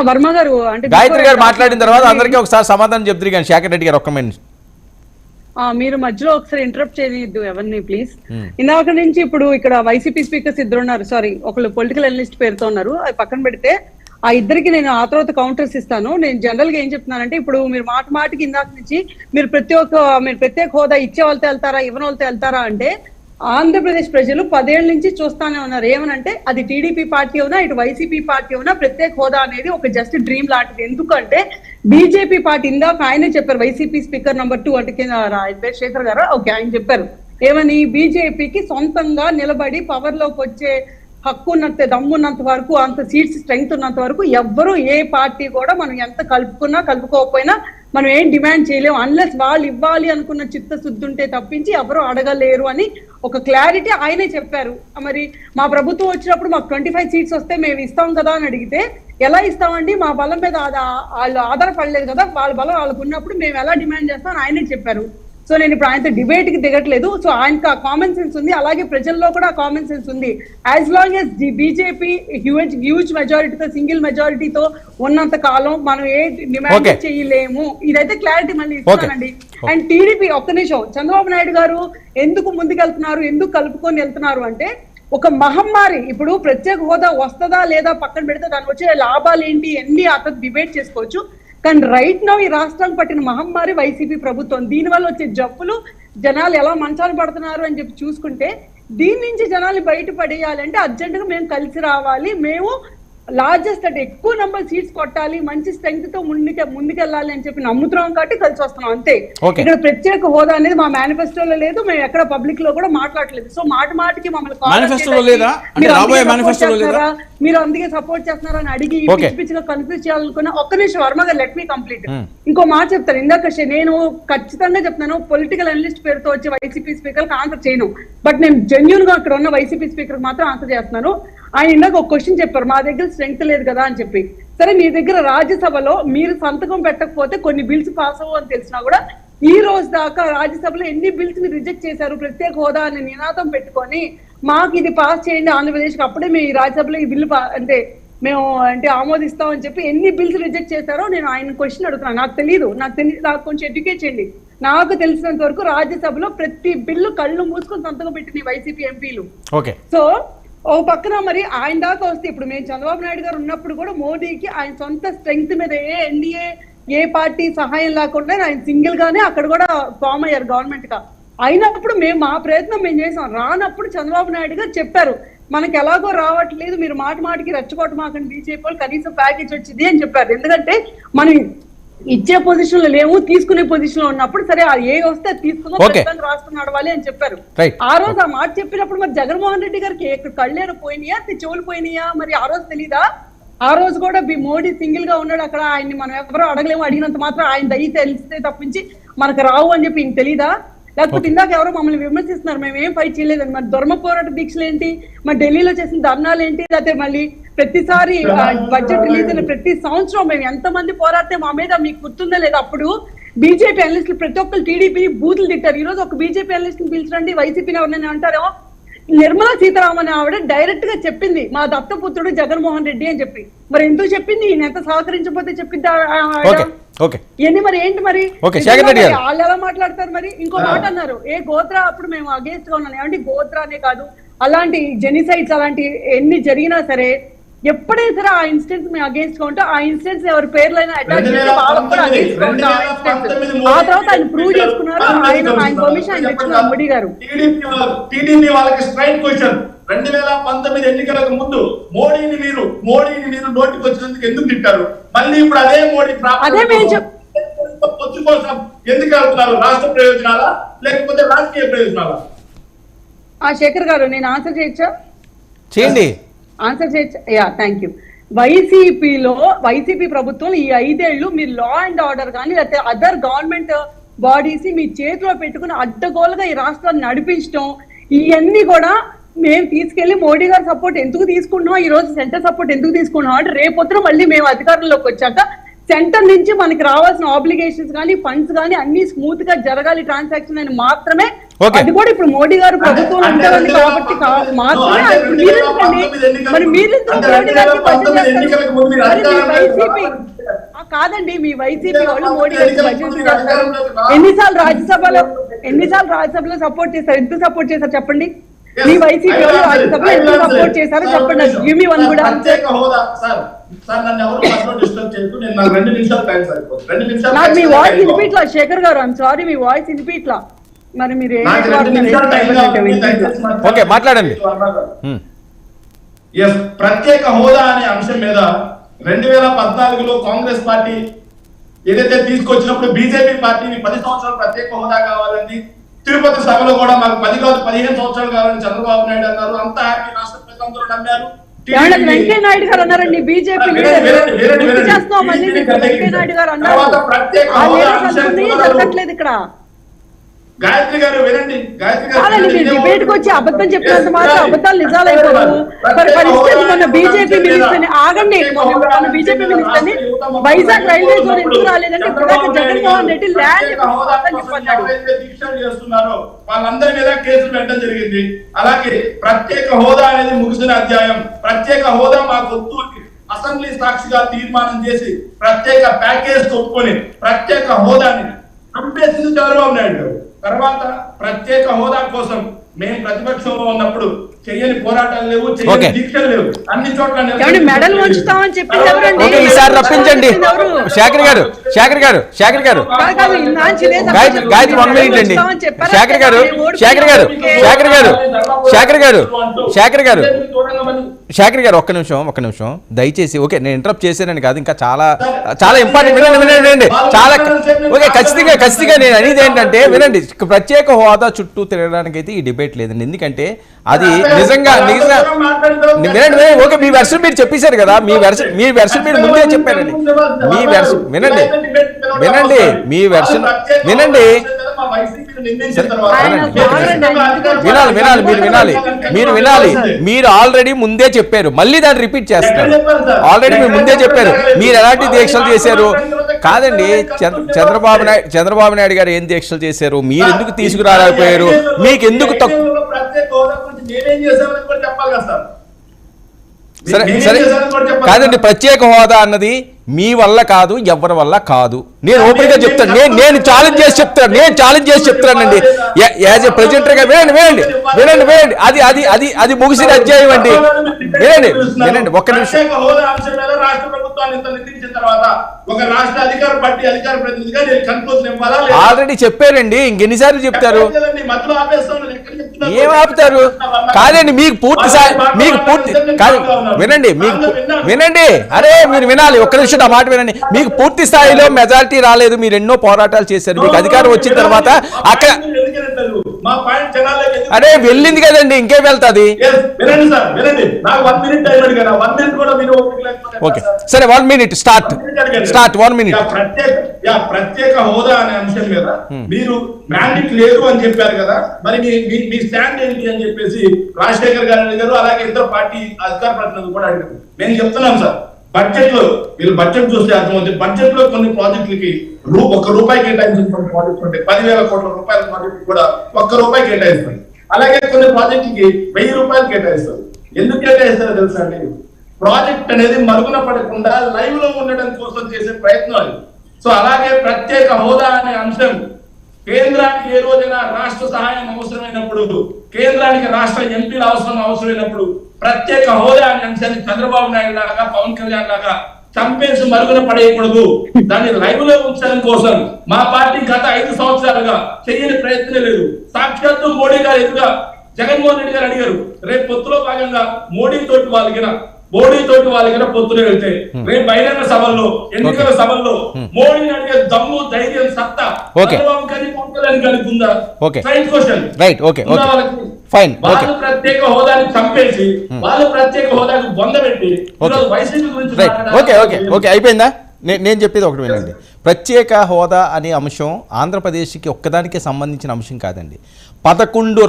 వర్మ గారు అంటే గాయత్రి గారు మాట్లాడిన తర్వాత అందరికీ ఒకసారి సమాధానం చెప్తారు కానీ శేఖర్ రెడ్డి గారు ఒక్క మినిట్. మీరు మధ్యలో ఒకసారి ఇంటరప్ట్ చేయొద్దు ఎవరిని ప్లీజ్. ఇందాక నుంచి ఇప్పుడు ఇక్కడ వైసీపీ స్పీకర్స్ ఇద్దరు ఉన్నారు, సారీ ఒకళ్ళు పొలిటికల్ అనలిస్ట్ పేరుతో ఉన్నారు, అది పక్కన పెడితే ఆ ఇద్దరికి నేను ఆ తర్వాత కౌంటర్స్ ఇస్తాను. నేను జనరల్ గా ఏం చెప్తున్నానంటే ఇప్పుడు మీరు మాటికి ఇందాక నుంచి మీరు ప్రత్యేక హోదా ఇచ్చే వాళ్ళతో వెళ్తారా ఇవ్వని వాళ్ళతో వెళ్తారా అంటే ఆంధ్రప్రదేశ్ ప్రజలు 10 ఏళ్ల నుంచి చూస్తానే ఉన్నారు. ఏమనంటే అది టీడీపీ పార్టీ అవునా ఇటు వైసీపీ పార్టీ అవునా ప్రత్యేక హోదా అనేది ఒక జస్ట్ డ్రీమ్ లాంటిది. ఎందుకంటే బీజేపీ పార్టీ ఇందాక ఆయనే చెప్పారు, వైసీపీ స్పీకర్ నెంబర్ 2 అంటే శేఖర్ గారు ఓకే ఆయన చెప్పారు ఏమని, బీజేపీకి సొంతంగా నిలబడి పవర్ లోకి వచ్చే హక్కు ఉన్నంత దమ్మున్నంత వరకు అంత సీట్స్ స్ట్రెంగ్త్ ఉన్నంత వరకు ఎవ్వరు ఏ పార్టీ కూడా మనం ఎంత కలుపుకోకపోయినా మనం ఏం డిమాండ్ చేయలేము అన్లెస్ వాళ్ళు ఇవ్వాలి అనుకున్న చిత్తశుద్ధి ఉంటే తప్పించి ఎవరు అడగలేరు అని ఒక క్లారిటీ ఆయనే చెప్పారు. మరి మా ప్రభుత్వం వచ్చినప్పుడు మాకు 25 సీట్స్ వస్తే మేము ఇస్తాం కదా అని అడిగితే ఎలా ఇస్తామండి, మా బలం మీద వాళ్ళు ఆధారపడలేదు కదా, వాళ్ళ బలం వాళ్ళకు ఉన్నప్పుడు మేము ఎలా డిమాండ్ చేస్తామని ఆయనే చెప్పారు. సో నేను ఇప్పుడు ఆయనతో డిబేట్ కి దిగట్లేదు. సో ఆయనకు ఆ కామన్ సెన్స్ ఉంది, అలాగే ప్రజల్లో కూడా ఆ కామన్ సెన్స్ ఉంది. As long as BJP huge మెజారిటీతో సింగిల్ మెజారిటీతో ఉన్నంత కాలం మనం ఏ డిమాండ్ చేయలేము. ఇదైతే క్లారిటీ మళ్ళీ ఇస్తున్నానండి. అండ్ టీడీపీ ఒక్క నిమిషం, చంద్రబాబు నాయుడు గారు ఎందుకు ముందుకెళ్తున్నారు, ఎందుకు కలుపుకొని వెళ్తున్నారు అంటే ఒక మహమ్మారి, ఇప్పుడు ప్రత్యేక హోదా వస్తుందా లేదా పక్కన పెడితే దాని వచ్చే లాభాలు ఏంటి అన్ని అతను డిబేట్ చేసుకోవచ్చు. కానీ రైట్ నౌ ఈ రాష్ట్రానికి పట్టిన మహమ్మారి వైసీపీ ప్రభుత్వం. దీనివల్ల వచ్చే జబ్బులు జనాలు ఎలా మంచాలు పడుతున్నారు అని చెప్పి చూసుకుంటే దీని నుంచి జనాలు బయటపడేయాలంటే అర్జెంటుగా మేము కలిసి రావాలి, మేము లార్జెస్ట్ అంటే ఎక్కువ నెంబర్ సీట్స్ కొట్టాలి, మంచి స్ట్రెంగ్త్ తో ముందుకెళ్ళాలి అని చెప్పి నమ్ముతున్నాం కాబట్టి కలిసి వస్తున్నాం అంతే. ఇక్కడ ప్రత్యేక హోదా అనేది మా మేనిఫెస్టోలో లేదు, మేము ఎక్కడ పబ్లిక్ లో కూడా మాట్లాడలేదు. సో మాటికి మమ్మల్ని మీరు అందుకే సపోర్ట్ చేస్తున్నారా అని అడిగి పిచ్చిగా కన్ఫ్యూజ్ చేయాలనుకున్నా. ఒక్క నిమిషం వర్మ గారు లెట్ మీ కంప్లీట్. ఇంకో మాట చెప్తాను, ఇందాక నేను ఖచ్చితంగా చెప్తాను పొలిటికల్ అనలిస్ట్ పేరుతో వచ్చే వైసీపీ స్పీకర్ కి ఆన్సర్ చేయను, బట్ నేను జెన్యూన్ గా అక్కడ ఉన్న వైసీపీ స్పీకర్ మాత్రం ఆన్సర్ చేస్తున్నాను. ఆయన ఇందాక ఒక క్వశ్చన్ చెప్పారు, మా దగ్గర స్ట్రెంగ్త్ లేదు కదా అని చెప్పి. సరే మీ దగ్గర రాజ్యసభలో మీరు సంతకం పెట్టకపోతే కొన్ని బిల్స్ పాస్ అవ్వు అని తెలిసినా కూడా ఈ రోజు దాకా రాజ్యసభలో ఎన్ని బిల్స్ మీరు రిజెక్ట్ చేశారు ప్రత్యేక హోదా అని నినాదం పెట్టుకొని మాకు ఇది పాస్ చేయండి ఆంధ్రప్రదేశ్ కి అప్పుడే మీ రాజ్యసభలో ఈ బిల్లు మేము ఆమోదిస్తాం అని చెప్పి ఎన్ని బిల్స్ రిజెక్ట్ చేశారో నేను ఆయన క్వశ్చన్ అడుగుతున్నాను. నాకు తెలియదు, నాకు కొంచెం ఎడ్యుకేట్ చేయండి. నాకు తెలిసినంత వరకు రాజ్యసభలో ప్రతి బిల్లు కళ్ళు మూసుకొని సంతకం పెట్టిన వైసీపీ ఎంపీలు. సో ఓ పక్కన మరి ఆయన దాకా వస్తే ఇప్పుడు మేము చంద్రబాబు నాయుడు గారు ఉన్నప్పుడు కూడా మోడీకి ఆయన సొంత స్ట్రెంగ్త్ మీద ఎన్డీఏ ఏ పార్టీ సహాయం లేకుండా ఆయన సింగిల్ గానే అక్కడ కూడా ఫామ్ అయ్యారు గవర్నమెంట్ గా. అయినప్పుడు మేము మా ప్రయత్నం మేము చేసాం. రానప్పుడు చంద్రబాబు నాయుడు గారు చెప్పారు మనకి ఎలాగో రావట్లేదు, మీరు మాటికి రెచ్చగొట్ట మాకండి బీజేపీ వాళ్ళు కనీసం ప్యాకేజ్ వచ్చింది అని చెప్పారు. ఎందుకంటే మనం ఇచ్చే పొజిషన్ లో లేవు, తీసుకునే పొజిషన్ లో ఉన్నప్పుడు సరే ఏ వస్తే తీసుకుందాం రాష్ట్రం నడవాలి అని చెప్పారు. ఆ రోజు ఆ మాట చెప్పినప్పుడు మరి జగన్మోహన్ రెడ్డి గారికి కళ్ళేరు పోయినాయా చెవులు పోయినాయా మరి ఆ రోజు తెలీదా? ఆ రోజు కూడా మోడీ సింగిల్ గా ఉన్నాడు అక్కడ, ఆయన్ని మనం ఎవరో అడగలేము, అడిగినంత మాత్రం ఆయన దయ తెలిస్తే తప్పించి మనకు రావు అని చెప్పి ఇంక తెలీదా? లేకపోతే ఇందాక ఎవరో మమ్మల్ని విమర్శిస్తున్నారు మేము ఏం ఫైట్ చేయలేదని. మరి ధర్మ పోరాట దీక్షలు ఏంటి, మరి ఢిల్లీలో చేసిన ధర్నాలు ఏంటి, లేకపోతే మళ్ళీ ప్రతిసారి బడ్జెట్ రిలీజ్ అయిన ప్రతి సంవత్సరం మేము ఎంతమంది పోరాడితే మా మీద మీకు గుర్తుందా లేదా? అప్పుడు బీజేపీ అనలిస్టులు ప్రతి ఒక్కరు టీడీపీ బూతులు తిట్టారు. ఈ రోజు ఒక బీజేపీ అనలిస్ట్ ని పిలిచండి వైసీపీని ఎవరినైనా అంటారేమో. నిర్మలా సీతారామన్ ఆవిడ డైరెక్ట్ గా చెప్పింది మా దత్తపుత్రుడు జగన్మోహన్ రెడ్డి అని చెప్పి. మరి ఎందుకు చెప్పింది? ఈయన ఎంత సహకరించకపోతే చెప్పింది ఇవన్నీ మరి ఏంటి మరి వాళ్ళు ఎలా మాట్లాడతారు? మరి ఇంకో మాట అన్నారు ఏ గోత్రా, అప్పుడు మేము అగేన్స్ట్ గా ఉన్నాం. ఏమంటే గోత్రానే కాదు అలాంటి జెనిసైడ్స్ అలాంటి ఎన్ని జరిగినా సరే ఎప్పుడైనా సరే ఆ ఇన్సిడెంట్స్ మేము అగేన్స్ట్ గా ఉంటాం. ఆ ఇన్సిడెంట్స్ ఎవరి పేర్లైనా అటాచ్ చేస్తే వాళ్ళకి కూడా అగేన్స్ట్ గా ఉంటాం. ఆ తర్వాత ఆయన ప్రూవ్ చేసుకున్నారు, ఆయన పర్మిషన్ ఆయన తెచ్చుకున్నారు మోడీ గారు. టీడీపీ వాళ్ళకి స్ట్రైట్ క్వశ్చన్, 2019 ఎన్నికలకు ముందు మోడీని మీరు నోటికి వచ్చినందుకు ఎందుకు తిట్టారు? మళ్ళీ ఇప్పుడు అదే మోడీ పొత్తు కోసం ఎందుకు వెళ్తున్నారు? రాష్ట్ర ప్రయోజనాలా లేకపోతే రాజకీయ ప్రయోజనాలా? శేఖర్ గారు నేను ఆన్సర్ చేయొచ్చా? చేయండి. ఆన్సర్ చేయొచ్చా? Yeah thank you. వైసీపీ ప్రభుత్వం ఈ 5 ఏళ్లు మీరు లా అండ్ ఆర్డర్ కానీ లేకపోతే అదర్ గవర్నమెంట్ బాడీస్ మీ చేతిలో పెట్టుకుని అడ్డగోలుగా ఈ రాష్ట్రాన్ని నడిపించడం ఇవన్నీ కూడా మేము తీసుకెళ్లి మోడీ గారి సపోర్ట్ ఎందుకు తీసుకుంటున్నాం, ఈ రోజు సెంటర్ సపోర్ట్ ఎందుకు తీసుకుంటున్నాం అంటే రేపొద్దున మళ్ళీ మేము అధికారంలోకి వచ్చాక సెంటర్ నుంచి మనకి రావాల్సిన ఆబ్లిగేషన్స్ కానీ ఫండ్స్ కానీ అన్ని స్మూత్ గా జరగాలి ట్రాన్సాక్షన్ అని మాత్రమే Okay. అది కూడా ఇప్పుడు మోడీ గారు ప్రభుత్వం ఉంటారండి కాబట్టి మాత్రమే మీరు ఎందుకండి మరి మీరు ఎందుకు మోడీ గారికి బడ్జెట్ చేస్తారు? కాదండి మీ వైసీపీ వాళ్ళు మోడీ గారికి బడ్జెట్ చేస్తారు. ఎన్నిసార్లు రాజ్యసభలో సపోర్ట్ చేస్తారు? ఎంత సపోర్ట్ చేశారు చెప్పండి? మీ వైసీపీ వాళ్ళు రాజ్యసభలో ఎంత సపోర్ట్ చేశారో చెప్పండి. Give me one good answer. నాకు మీ వాయిస్ వినిపిట్లా శేఖర్ గారు. ఐఎమ్ సారీ, మీ వాయిస్ వినిపిట్లా. మరి మీరు ఓకే మాట్లాడండి. ప్రత్యేక హోదా అనే అంశం మీద 2014లో కాంగ్రెస్ పార్టీ ఏదైతే తీసుకొచ్చినప్పుడు బీజేపీ పార్టీని 10 సంవత్సరాలు ప్రత్యేక హోదా కావాలని, తిరుపతి సభలో కూడా మాకు 10 కాదు 15 సంవత్సరాలు కావాలని చంద్రబాబు నాయుడు అన్నారు. అంతా హ్యాపీ, రాష్ట్ర ప్రజలందరూ నమ్మారు. వెంకయ్య నాయుడు గారు అన్నారండి, బీజేపీ వెంకయ్య నాయుడు గారు అన్నారు. జరగట్లేదు ఇక్కడ. గాయత్రి గారు వినండి. డిబేట్ కి వచ్చి అబద్ధం చెప్పినంత మాత్రం అబద్ధాలు నిజాలు అయిపోవు. మన బీజేపీ మినిస్టర్ని ఆగండి, మన బీజేపీ మినిస్టర్ని వైజాగ్ రైల్వే జోన్ ఎందుకు రాలేదంటే ఇప్పుడు జగన్మోహన్ రెడ్డి ల్యాండ్ దీక్షలు చేస్తున్నారు, వాళ్ళందరి మీద కేసులు పెట్టడం జరిగింది. అలాగే ప్రత్యేక హోదా అనేది ముగిసిన అధ్యాయం. ప్రత్యేక హోదా మాకు వద్దు అసెంబ్లీ సాక్షిగా తీర్మానం చేసి ప్రత్యేక ప్యాకేజ్ ఒప్పుకొని ప్రత్యేక హోదాని చంపేసింది చంద్రబాబు నాయుడు గారు. తర్వాత ప్రత్యేక హోదా కోసం మేము ప్రతిపక్షంలో ఉన్నప్పుడు చెయ్యని పోరాటాలు లేవు, చెయ్యని దీక్షలు లేవు. అన్ని చోట్ల మెడల్ ఉంచుతామని చెప్పి ఈసారి రప్పించండి. శేఖర్ గారు గాయత్రి 1 మినిట్ అండి. శేఖర్ గారు ఒక్క నిమిషం దయచేసి. ఓకే, నేను ఇంటరప్ట్ చేశానని కాదు, ఇంకా చాలా ఇంపార్టెంట్. వినండి చాలా ఓకే, ఖచ్చితంగా నేను అనేది ఏంటంటే వినండి, ప్రత్యేక హోదా చుట్టూ తిరగడానికి అయితే ఈ డిబేట్ లేదండి. ఎందుకంటే అది నిజంగా వినండి. ఓకే, మీ వెర్షన్ మీరు చెప్పేశారు కదా, మీ వెర్షన్ మీరు ముందే చెప్పారండి. మీ వెర్షన్ వినండి మీ వెర్షన్ వినండి. వినాలి. మీరు ఆల్రెడీ ముందే చెప్పారు, మళ్ళీ దాన్ని రిపీట్ చేస్తారు. ఆల్రెడీ మీరు ముందే చెప్పారు మీరు ఎలాంటి దీక్షలు చేశారు. కాదండి, చంద్రబాబు నాయుడు గారు ఏం దీక్షలు చేశారు, మీరు ఎందుకు తీసుకురాలేకపోయారు, మీకు ఎందుకు సరే కాదండి, ప్రత్యేక హోదా అన్నది మీ వల్ల కాదు, ఎవరి వల్ల కాదు. నేను ఓపెన్ గా చెప్తాను, నేను ఛాలెంజ్ చేసి చెప్తానండి. యాజ్ ఏ ప్రెసిడెంట్ గా వినండి. అది ముగిసిన అధ్యాయం అండి. వినండి ఒక్క నిమిషం. ఆల్రెడీ చెప్పారండి, ఇంకెన్నిసార్లు చెప్తారు? ఏం ఆపుతారు? కాదండి, మీకు పూర్తి కాదు. వినండి అరే మీరు వినాలి. ఒక్క నిమిషం ఆ మాట వినండి. మీకు పూర్తి స్థాయిలో మెజారిటీ రాలేదు, మీరు ఎన్నో పోరాటాలు చేశారు. మీకు అధికారం వచ్చిన తర్వాత అక్కడ అరే వెళ్ళింది కదండి, ఇంకేం వెళ్తాది? ఓకే సరే, 1 మినిట్ స్టార్ట్ 1 మినిట్. ప్రత్యేక హోదా అనే అంశం మీద మీరు మ్యాండేట్ లేదు అని చెప్పారు కదా, మరి మీ స్టాండ్ ఏంటి అని చెప్పేసి రాజశేఖర్ గారు అడిగారు. అలాగే ఇద్దరు పార్టీ అధికార ప్రతినిధులు కూడా అడిగారు. మేము చెప్తున్నాం సార్, బడ్జెట్ లో వీళ్ళు బడ్జెట్ చూస్తే అర్థమవుతుంది. బడ్జెట్ లో కొన్ని ప్రాజెక్టులకి ₹1 కేటాయించిన ప్రాజెక్టులు ఉంటాయి. 10,000 కోట్ల రూపాయల ప్రాజెక్టు కూడా ₹1 కేటాయిస్తారు. అలాగే కొన్ని ప్రాజెక్టులకి ₹1000 కేటాయిస్తారు. ఎందుకు కేటాయిస్తారో తెలుసా అండి? ప్రాజెక్ట్ అనేది మరుగున పడకుండా లైవ్ లో ఉండడం కోసం చేసే ప్రయత్నాలు. సో అలాగే ప్రత్యేక హోదా అనే అంశం కేంద్రానికి ఏ రోజైనా రాష్ట్ర సహాయం అవసరమైనప్పుడు, కేంద్రానికి రాష్ట్ర ఎంపీల అవసరమైనప్పుడు ప్రత్యేక హోదా అనే అంశాన్ని చంద్రబాబు నాయుడు లాగా, పవన్ కళ్యాణ్ లాగా చంపేసి మరుగున పడేయకూడదు. దాన్ని లైవ్ లో ఉంచడం కోసం మా పార్టీ గత 5 సంవత్సరాలుగా చేయని ప్రయత్నం లేదు. సాక్షాత్తు మోడీ గారు ఎదురుగా జగన్మోహన్ రెడ్డి గారు అడిగారు, రేపు పొత్తులో భాగంగా మోడీ తోటి వాళ్ళకి పొత్తులు వెళ్తే రేపు బహిరంగ సభల్లో, ఎన్నికల సభల్లో మోడీని అడిగే దమ్ము, ధైర్యం, సత్తా ప్రత్యేక హోదాని చంపేసి వాళ్ళు ప్రత్యేక హోదాకు బొందబెట్టి వైసీపీ గురించి అయిపోయిందా? నేను చెప్పేది ఒకటి వినండి. ప్రత్యేక హోదా అనే అంశం ఆంధ్రప్రదేశ్కి ఒక్కదానికే సంబంధించిన అంశం కాదండి. 11